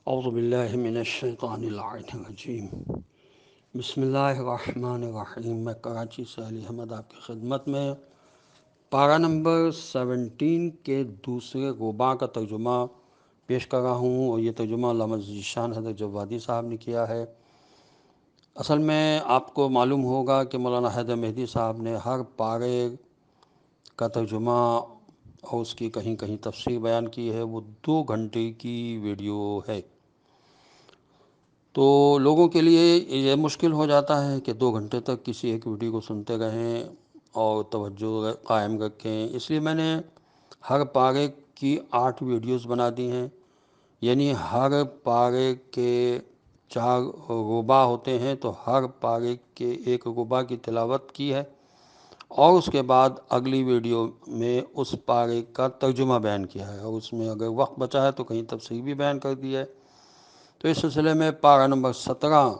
اعوذ باللہ من الشیطان الرجیم بسم اللہ الرحمن الرحیم۔ میں کراچی سے علی احمد آپ کی خدمت میں پارہ نمبر 17 کے دوسرے رباع کا ترجمہ پیش کر رہا ہوں، اور یہ ترجمہ علامہ ذیشان حضرت جوادی صاحب نے کیا ہے۔ اصل میں آپ کو معلوم ہوگا کہ مولانا حیدر مہدی صاحب نے ہر پارے کا ترجمہ اور اس کی کہیں کہیں تفسیر بیان کی ہے۔ وہ 2 گھنٹے کی ویڈیو ہے، تو لوگوں کے لیے یہ مشکل ہو جاتا ہے کہ 2 گھنٹے تک کسی ایک ویڈیو کو سنتے رہیں اور توجہ قائم رکھیں۔ اس لیے میں نے ہر پارے کی 8 ویڈیوز بنا دی ہیں، یعنی ہر پارے کے 4 رباع ہوتے ہیں، تو ہر پارے کے ایک رباع کی تلاوت کی ہے، اور اس کے بعد اگلی ویڈیو میں اس پارے کا ترجمہ بیان کیا ہے، اور اس میں اگر وقت بچا ہے تو کہیں تفسیر بھی بیان کر دی ہے۔ تو اس سلسلے میں پارہ نمبر 17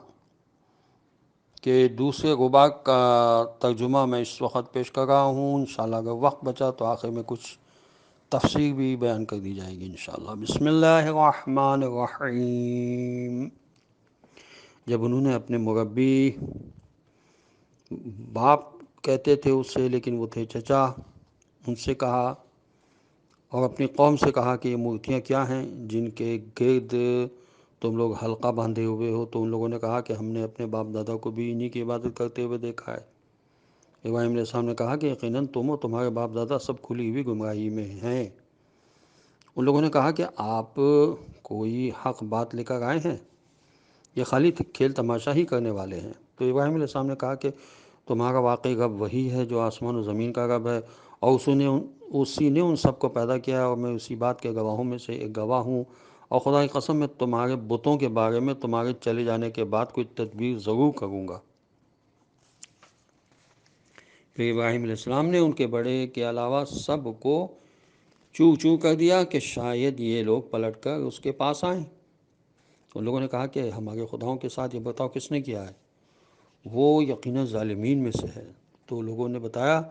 کے دوسرے رباع کا ترجمہ میں اس وقت پیش کر رہا ہوں۔ انشاءاللہ اگر وقت بچا تو آخر میں کچھ تفسیر بھی بیان کر دی جائے گی انشاءاللہ۔ بسم اللہ الرحمن الرحیم۔ جب انہوں نے اپنے مربی باپ کہتے تھے اس سے، لیکن وہ تھے چچا، ان سے کہا اور اپنی قوم سے کہا کہ یہ مورتیاں کیا ہیں جن کے گرد تم لوگ حلقہ باندھے ہوئے ہو؟ تو ان لوگوں نے کہا کہ ہم نے اپنے باپ دادا کو بھی انہی کی عبادت کرتے ہوئے دیکھا ہے۔ ابراہیم علیہ السلام نے کہا کہ یقیناً تم و تمہارے باپ دادا سب کھلی ہوئی گمراہی میں ہیں۔ ان لوگوں نے کہا کہ آپ کوئی حق بات لے کر آئے ہیں، یہ خالی کھیل تماشا ہی کرنے والے ہیں؟ تو ابراہیم علیہ السلام نے کہا کہ تمہارا واقعی رب وہی ہے جو آسمان و زمین کا رب ہے، اور اسی نے ان سب کو پیدا کیا ہے، اور میں اسی بات کے گواہوں میں سے ایک گواہ ہوں، اور خدا کی قسم میں تمہارے بتوں کے بارے میں تمہارے چلے جانے کے بعد کوئی تدبیر ضرور کروں گا۔ پھر ابراہیم علیہ السلام نے ان کے بڑے کے علاوہ سب کو چوں چوں کر دیا کہ شاید یہ لوگ پلٹ کر اس کے پاس آئیں۔ ان لوگوں نے کہا کہ ہمارے خداؤں کے ساتھ یہ بتاؤ کس نے کیا ہے، وہ یقیناً ظالمین میں سے ہے۔ تو لوگوں نے بتایا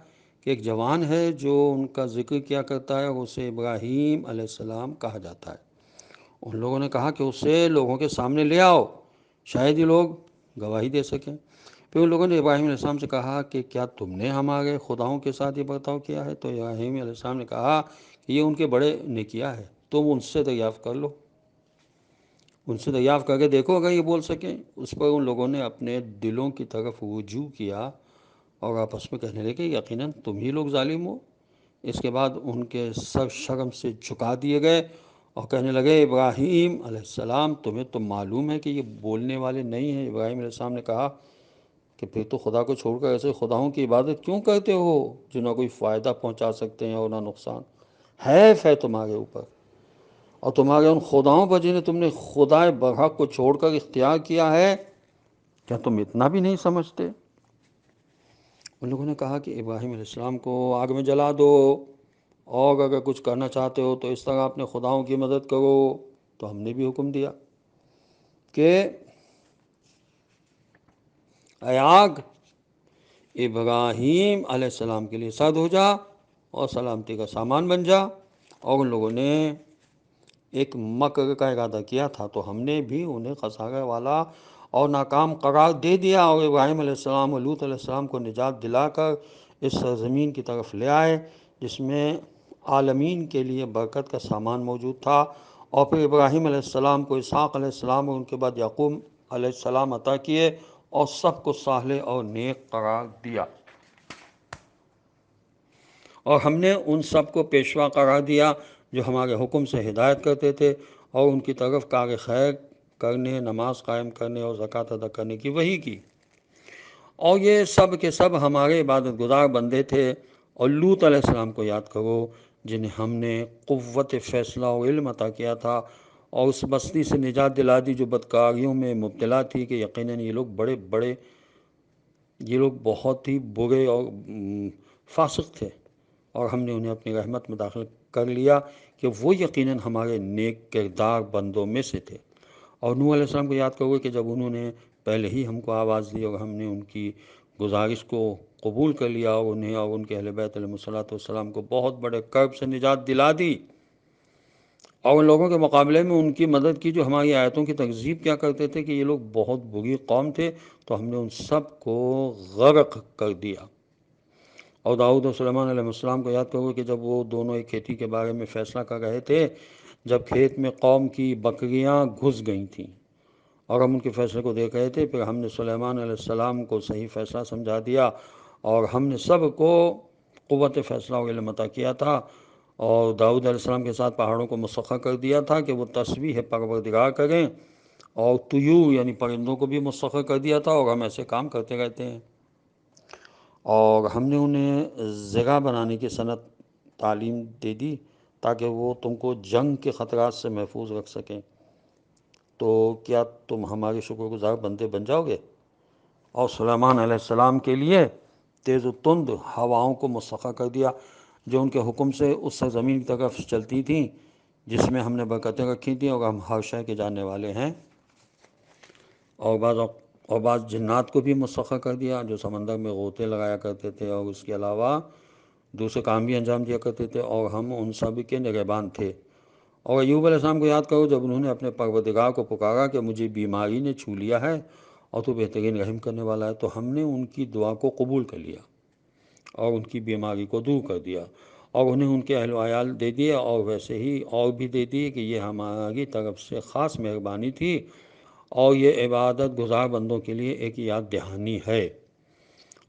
کہ ایک جوان ہے جو ان کا ذکر کیا کرتا ہے، اور اسے ابراہیم علیہ السلام کہا جاتا ہے۔ ان لوگوں نے کہا کہ اسے لوگوں کے سامنے لے آؤ، شاید یہ لوگ گواہی دے سکیں۔ پھر ان لوگوں نے ابراہیم علیہ السلام سے کہا کہ کیا تم نے ہمارے خداؤں کے ساتھ یہ برتاؤ کیا ہے؟ تو ابراہیم علیہ السلام نے کہا کہ یہ ان کے بڑے نے کیا ہے، تم ان سے دریافت کر لو، ان سے دریافت کر کے دیکھو اگر یہ بول سکیں۔ اس پر ان لوگوں نے اپنے دلوں کی طرف رجوع کیا اور آپس میں کہنے لگے یقیناً تم ہی لوگ ظالم ہو۔ اس کے بعد ان کے سر شرم سے جھکا دیے گئے اور کہنے لگے ابراہیم علیہ السلام تمہیں تو معلوم ہے کہ یہ بولنے والے نہیں ہیں۔ ابراہیم علیہ السلام نے کہا کہ پھر تو خدا کو چھوڑ کر ایسے خداؤں کی عبادت کیوں کرتے ہو جو نہ کوئی فائدہ پہنچا سکتے ہیں اور نہ نقصان؟ حیف ہے تمہارے اوپر اور تمہارے ان خداؤں پر جنہیں تم نے خدائے برحق کو چھوڑ کر اختیار کیا ہے، کیا تم اتنا بھی نہیں سمجھتے؟ ان لوگوں نے کہا کہ ابراہیم علیہ السلام کو آگ میں جلا دو، اور اگر کچھ کرنا چاہتے ہو تو اس طرح اپنے خداؤں کی مدد کرو۔ تو ہم نے بھی حکم دیا کہ اے آگ ابراہیم علیہ السلام کے لیے سرد ہو جا اور سلامتی کا سامان بن جا۔ اور ان لوگوں نے ایک مکر کا ارادہ کیا تھا، تو ہم نے بھی انہیں خسارہ والا اور ناکام قرار دے دیا، اور ابراہیم علیہ السلام اور لوط علیہ السلام کو نجات دلا کر اس سرزمین کی طرف لے آئے جس میں عالمین کے لیے برکت کا سامان موجود تھا۔ اور پھر ابراہیم علیہ السلام کو اسحاق علیہ السلام اور ان کے بعد یعقوب علیہ السلام عطا کیے، اور سب کو صالح اور نیک قرار دیا، اور ہم نے ان سب کو پیشوا قرار دیا جو ہمارے حکم سے ہدایت کرتے تھے اور ان کی طرف کار خیر کرنے، نماز قائم کرنے اور زکوٰۃ ادا کرنے کی وحی کی۔ اور یہ سب کے سب ہمارے عبادت گزار بندے تھے۔ اور لوط علیہ السلام کو یاد کرو جنہیں ہم نے قوت فیصلہ اور علم عطا کیا تھا، اور اس بستی سے نجات دلا دی جو بدکاریوں میں مبتلا تھی کہ یقیناً یہ لوگ بہت ہی برے اور فاسق تھے، اور ہم نے انہیں اپنی رحمت میں داخل کر لیا کہ وہ یقیناً ہمارے نیک کردار بندوں میں سے تھے۔ اور نوح علیہ السلام کو یاد کرو کہ جب انہوں نے پہلے ہی ہم کو آواز دی اور ہم نے ان کی گزارش کو قبول کر لیا اور انہیں اور ان کے اہل بیت علیہ الصلوۃ والسلام کو بہت بڑے کرب سے نجات دلا دی، اور ان لوگوں کے مقابلے میں ان کی مدد کی جو ہماری آیتوں کی تکذیب کیا کرتے تھے کہ یہ لوگ بہت بری قوم تھے، تو ہم نے ان سب کو غرق کر دیا۔ اور داؤد اور سلیمان علیہ السلام کو یاد کرو کہ جب وہ دونوں ایک کھیتی کے بارے میں فیصلہ کر رہے تھے، جب کھیت میں قوم کی بکریاں گھس گئی تھیں اور ہم ان کے فیصلے کو دیکھ رہے تھے، پھر ہم نے سلیمان علیہ السلام کو صحیح فیصلہ سمجھا دیا اور ہم نے سب کو قوت فیصلہ اور علم عطا کیا تھا، اور داؤد علیہ السلام کے ساتھ پہاڑوں کو مسخر کر دیا تھا کہ وہ تسبیح پروردگار کریں، اور طیور یعنی پرندوں کو بھی مسخر کر دیا تھا، اور ہم ایسے کام کرتے رہتے ہیں۔ اور ہم نے انہیں زرہ بنانے کی صنعت تعلیم دے دی تاکہ وہ تم کو جنگ کے خطرات سے محفوظ رکھ سکیں۔ تو کیا تم ہمارے شکر گزار بندے بن جاؤ گے؟ اور سلیمان علیہ السلام کے لیے تیز و تند ہواؤں کو مسخر کر دیا جو ان کے حکم سے اس سرزمین کی طرف چلتی تھیں جس میں ہم نے برکتیں رکھی تھیں، اور ہم ہر شے کے جاننے والے ہیں۔ اور بعض جنات کو بھی مسخر کر دیا جو سمندر میں غوطے لگایا کرتے تھے اور اس کے علاوہ دوسرے کام بھی انجام دیا کرتے تھے، اور ہم ان سب کے نگہبان تھے۔ اور ایوب علیہ السلام کو یاد کرو جب انہوں نے اپنے پروردگار کو پکارا کہ مجھے بیماری نے چھو لیا ہے اور تو بہترین رحم کرنے والا ہے، تو ہم نے ان کی دعا کو قبول کر لیا اور ان کی بیماری کو دور کر دیا، اور انہیں ان کے اہل و عیال دے دیے، اور ویسے ہی اور بھی دے دیے کہ یہ ہماری طرف سے خاص مہربانی تھی، اور یہ عبادت گزار بندوں کے لیے ایک یاد دہانی ہے۔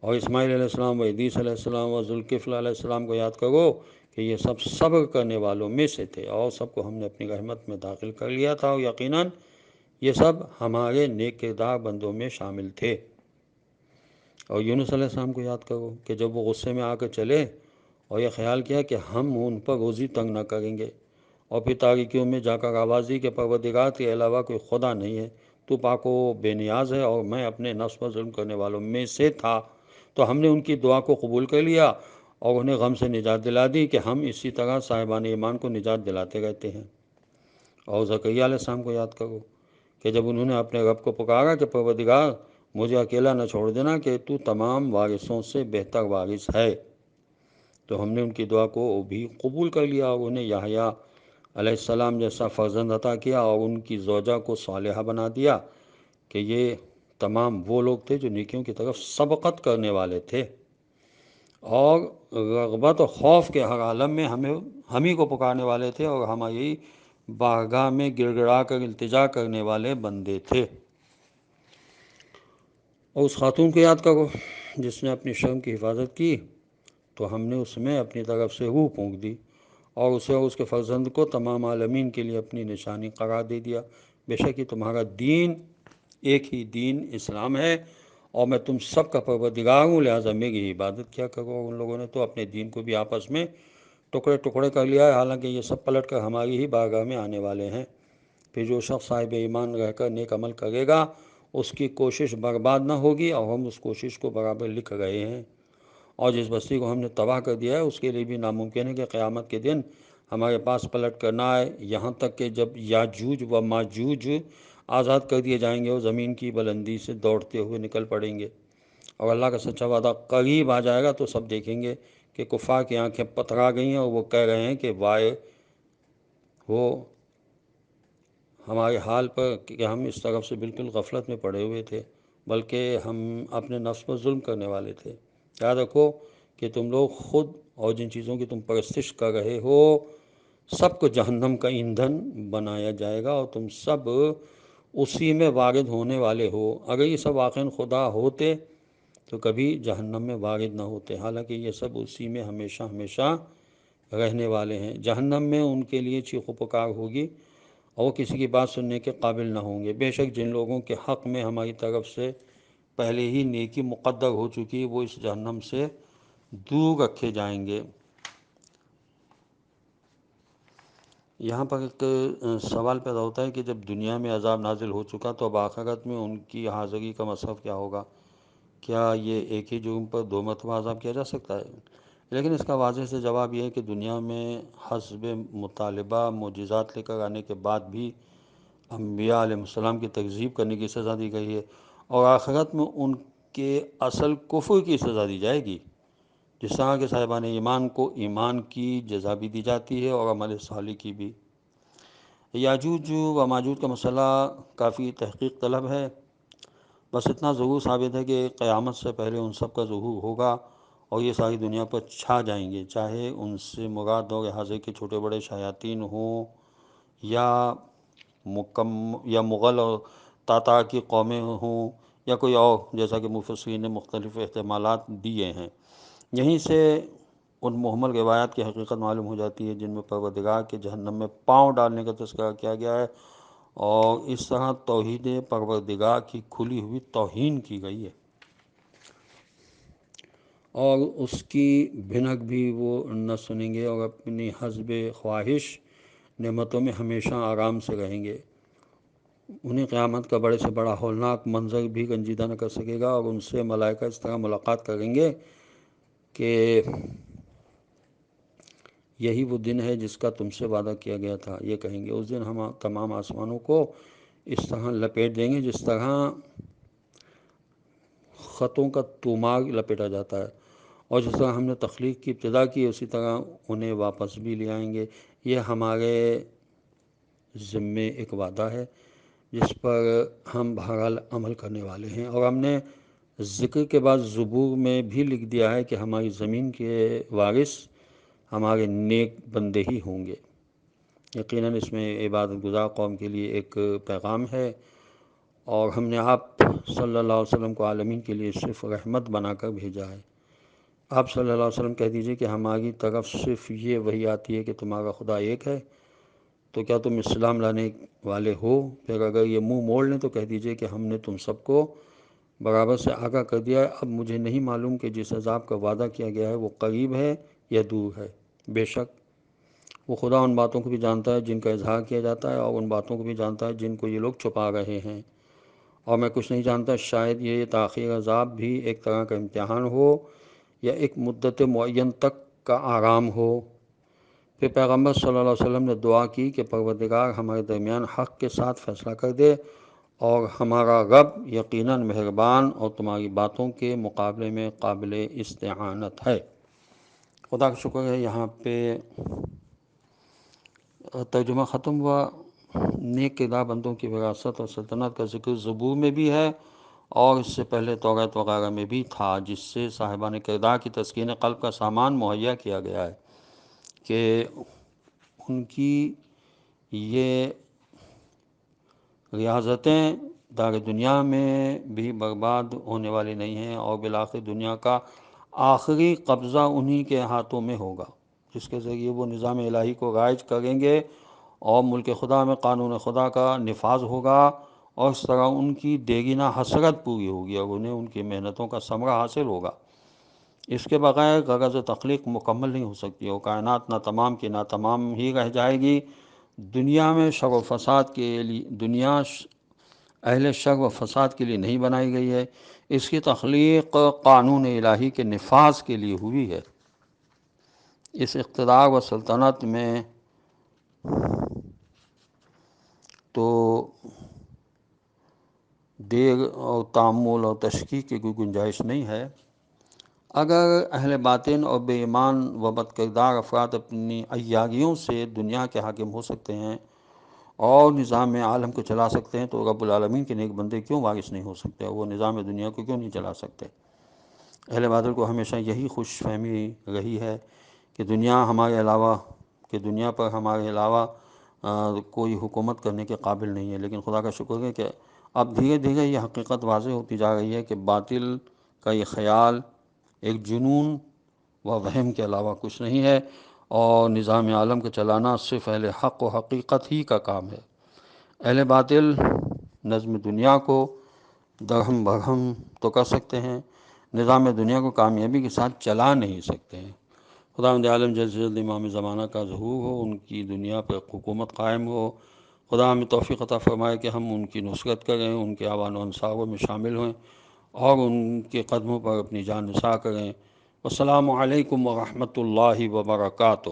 اور اسماعیل علیہ السلام و ادریس علیہ السلام و ذوالکفل علیہ السلام کو یاد کرو کہ یہ سب صبر کرنے والوں میں سے تھے، اور سب کو ہم نے اپنی رحمت میں داخل کر لیا تھا، اور یقیناً یہ سب ہمارے نیک کردار بندوں میں شامل تھے۔ اور یونس علیہ السلام کو یاد کرو کہ جب وہ غصے میں آ کر چلے اور یہ خیال کیا کہ ہم ان پر روزی تنگ نہ کریں گے، اور پھر تاریکیوں میں جا کر آواز دی کہ پروردگار کے علاوہ کوئی خدا نہیں ہے، تو پاک و بے نیاز ہے، اور میں اپنے نفس پر ظلم کرنے والوں میں سے تھا، تو ہم نے ان کی دعا کو قبول کر لیا اور انہیں غم سے نجات دلا دی کہ ہم اسی طرح صاحبان ایمان کو نجات دلاتے رہتے ہیں۔ اور زکریا علیہ السلام کو یاد کرو کہ جب انہوں نے اپنے رب کو پکارا کہ پروردگار مجھے اکیلا نہ چھوڑ دینا کہ تو تمام وارثوں سے بہتر وارث ہے، تو ہم نے ان کی دعا کو بھی قبول کر لیا اور انہیں یحییٰ علیہ السلام جیسا فرزند عطا کیا اور ان کی زوجہ کو صالحہ بنا دیا کہ یہ تمام وہ لوگ تھے جو نیکیوں کی طرف سبقت کرنے والے تھے اور رغبت و خوف کے ہر عالم میں ہم ہی کو پکارنے والے تھے، اور ہماری بارگاہ میں گڑ گڑا کر التجا کرنے والے بندے تھے۔ اور اس خاتون کو یاد کرو جس نے اپنی شرم کی حفاظت کی، تو ہم نے اس میں اپنی طرف سے روح پھونک دی اور اسے اور اس کے فرزند کو تمام عالمین کے لیے اپنی نشانی قرار دے دیا۔ بے شک یہ تمہارا دین ایک ہی دین اسلام ہے، اور میں تم سب کا پروردگار ہوں، لہٰذا میری عبادت کیا کرو۔ ان لوگوں نے تو اپنے دین کو بھی آپس میں ٹکڑے ٹکڑے کر لیا ہے، حالانکہ یہ سب پلٹ کر ہماری ہی بارگاہ میں آنے والے ہیں۔ پھر جو شخص صاحب ایمان رہ کر نیک عمل کرے گا اس کی کوشش برباد نہ ہوگی، اور ہم اس کوشش کو برابر لکھ رہے ہیں۔ اور جس بستی کو ہم نے تباہ کر دیا ہے اس کے لیے بھی ناممکن ہے کہ قیامت کے دن ہمارے پاس پلٹ کر نہ آئے، یہاں تک کہ جب یاجوج و ماجوج آزاد کر دیے جائیں گے اور زمین کی بلندی سے دوڑتے ہوئے نکل پڑیں گے، اور اللہ کا سچا وعدہ قریب آ جائے گا، تو سب دیکھیں گے کہ کفار کی آنکھیں پتھرا گئی ہیں اور وہ کہہ رہے ہیں کہ وائے ہو ہمارے حال پر کہ ہم اس طرف سے بالکل غفلت میں پڑے ہوئے تھے، بلکہ ہم اپنے نفس پر ظلم کرنے والے تھے۔ یاد رکھو کہ تم لوگ خود اور جن چیزوں کی تم پرستش کر رہے ہو سب کو جہنم کا ایندھن بنایا جائے گا، اور تم سب اسی میں وارد ہونے والے ہو۔ اگر یہ سب واقعاً خدا ہوتے تو کبھی جہنم میں وارد نہ ہوتے، حالانکہ یہ سب اسی میں ہمیشہ ہمیشہ رہنے والے ہیں۔ جہنم میں ان کے لیے چیخ و پکار ہوگی اور وہ کسی کی بات سننے کے قابل نہ ہوں گے۔ بے شک جن لوگوں کے حق میں ہماری طرف سے پہلے ہی نیکی مقدر ہو چکی وہ اس جہنم سے دور رکھے جائیں گے۔ یہاں پر ایک سوال پیدا ہوتا ہے کہ جب دنیا میں عذاب نازل ہو چکا تو اب آخرت میں ان کی حاضری کا مصرف کیا ہوگا؟ کیا یہ ایک ہی جرم پر دو مرتبہ عذاب کیا جا سکتا ہے؟ لیکن اس کا واضح سے جواب یہ ہے کہ دنیا میں حسب مطالبہ معجزات لے کر آنے کے بعد بھی انبیاء علیہ السلام کی تکذیب کرنے کی سزا دی گئی ہے، اور آخرت میں ان کے اصل کفر کی سزا دی جائے گی، جس طرح کہ صاحبان ایمان کو ایمان کی جزا بھی دی جاتی ہے اور عمل صالح کی بھی۔ یاجوج و ماجوج کا مسئلہ کافی تحقیق طلب ہے، بس اتنا ضرور ثابت ہے کہ قیامت سے پہلے ان سب کا ظہور ہوگا اور یہ ساری دنیا پر چھا جائیں گے، چاہے ان سے مراد دور حاضر کے چھوٹے بڑے شیاطین ہوں یا یا مغل اور تاتار کی قومیں ہوں یا کوئی اور، جیسا کہ مفسرین نے مختلف احتمالات دیے ہیں۔ یہیں سے ان محمل روایات کی حقیقت معلوم ہو جاتی ہے جن میں پروردگار کے جہنم میں پاؤں ڈالنے کا تذکرہ کیا گیا ہے، اور اس طرح توحید پروردگار کی کھلی ہوئی توہین کی گئی ہے، اور اس کی بھنک بھی وہ نہ سنیں گے اور اپنی حسب خواہش نعمتوں میں ہمیشہ آرام سے رہیں گے۔ انہیں قیامت کا بڑے سے بڑا ہولناک منظر بھی رنجیدہ نہ کر سکے گا، اور ان سے ملائکہ اس طرح ملاقات کریں گے کہ یہی وہ دن ہے جس کا تم سے وعدہ کیا گیا تھا۔ یہ کہیں گے اس دن ہم تمام آسمانوں کو اس طرح لپیٹ دیں گے جس طرح خطوں کا توماغ لپیٹا جاتا ہے، اور جس طرح ہم نے تخلیق کی ابتدا کی اسی طرح انہیں واپس بھی لے آئیں گے۔ یہ ہمارے ذمے ایک وعدہ ہے جس پر ہم بہرحال عمل کرنے والے ہیں، اور ہم نے ذکر کے بعد زبور میں بھی لکھ دیا ہے کہ ہماری زمین کے وارث ہمارے نیک بندے ہی ہوں گے۔ یقیناً اس میں عبادت گزار قوم کے لیے ایک پیغام ہے، اور ہم نے آپ صلی اللہ علیہ وسلم کو عالمین کے لیے صرف رحمت بنا کر بھیجا ہے۔ آپ صلی اللہ علیہ وسلم کہہ دیجئے کہ ہماری طرف صرف یہ وحی آتی ہے کہ تمہارا خدا ایک ہے، تو کیا تم اسلام لانے والے ہو؟ پھر اگر یہ منہ موڑ لیں تو کہہ دیجئے کہ ہم نے تم سب کو برابر سے آگاہ کر دیا ہے، اب مجھے نہیں معلوم کہ جس عذاب کا وعدہ کیا گیا ہے وہ قریب ہے یا دور ہے۔ بے شک وہ خدا ان باتوں کو بھی جانتا ہے جن کا اظہار کیا جاتا ہے، اور ان باتوں کو بھی جانتا ہے جن کو یہ لوگ چھپا رہے ہیں، اور میں کچھ نہیں جانتا، شاید یہ تاخیر عذاب بھی ایک طرح کا امتحان ہو یا ایک مدت معین تک کا آرام ہو۔ پھر پیغمبر صلی اللہ علیہ وسلم نے دعا کی کہ پروردگار ہمارے درمیان حق کے ساتھ فیصلہ کر دے، اور ہمارا رب یقیناً مہربان اور تمہاری باتوں کے مقابلے میں قابل استعانت ہے۔ خدا کا شکر ہے یہاں پہ ترجمہ ختم ہوا۔ نیک کردار بندوں کی وراثت اور سلطنت کا ذکر زبور میں بھی ہے، اور اس سے پہلے توریت وغیرہ میں بھی تھا، جس سے صاحبان کردار کی تسکین قلب کا سامان مہیا کیا گیا ہے کہ ان کی یہ ریاضتیں دار دنیا میں بھی برباد ہونے والی نہیں ہیں، اور بالآخر دنیا کا آخری قبضہ انہی کے ہاتھوں میں ہوگا، جس کے ذریعے وہ نظام الہی کو رائج کریں گے اور ملک خدا میں قانون خدا کا نفاذ ہوگا، اور اس طرح ان کی دیرینہ حسرت پوری ہوگی اور انہیں ان کی محنتوں کا ثمرہ حاصل ہوگا۔ اس کے بغیر غرض تخلیق مکمل نہیں ہو سکتی، اور کائنات ناتمام کی ناتمام ہی رہ جائے گی۔ دنیا میں شر و فساد کے لیے اہل شر و فساد کے لیے نہیں بنائی گئی ہے، اس کی تخلیق قانون الہی کے نفاذ کے لیے ہوئی ہے۔ اس اقتدار و سلطنت میں تو دیر اور تعمل اور تشکیک کی کوئی گنجائش نہیں ہے۔ اگر اہل باطن اور بے ایمان و بد کردار افراد اپنی عیاریوں سے دنیا کے حاکم ہو سکتے ہیں اور نظام عالم کو چلا سکتے ہیں، تو رب العالمین کے نیک بندے کیوں وارث نہیں ہو سکتے، وہ نظام دنیا کو کیوں نہیں چلا سکتے؟ اہل باطل کو ہمیشہ یہی خوش فہمی رہی ہے کہ دنیا پر ہمارے علاوہ کوئی حکومت کرنے کے قابل نہیں ہے، لیکن خدا کا شکر ہے کہ اب دھیرے دھیرے یہ حقیقت واضح ہوتی جا رہی ہے کہ باطل کا یہ خیال ایک جنون و وہم کے علاوہ کچھ نہیں ہے، اور نظام عالم کو چلانا صرف اہل حق و حقیقت ہی کا کام ہے۔ اہل باطل نظم دنیا کو درہم برہم تو کر سکتے ہیں، نظام دنیا کو کامیابی کے ساتھ چلا نہیں سکتے ہیں۔ خداوند عالم جلد سے جلد امام زمانہ کا ظہور ہو، ان کی دنیا پر حکومت قائم ہو۔ خدا ہمیں توفیق عطا فرمائے کہ ہم ان کی نصرت کریں، ان کے اعوان و انصاروں میں شامل ہوئیں، اور ان کے قدموں پر اپنی جان نثار کریں۔ السلام علیکم ورحمۃ اللہ وبرکاتہ۔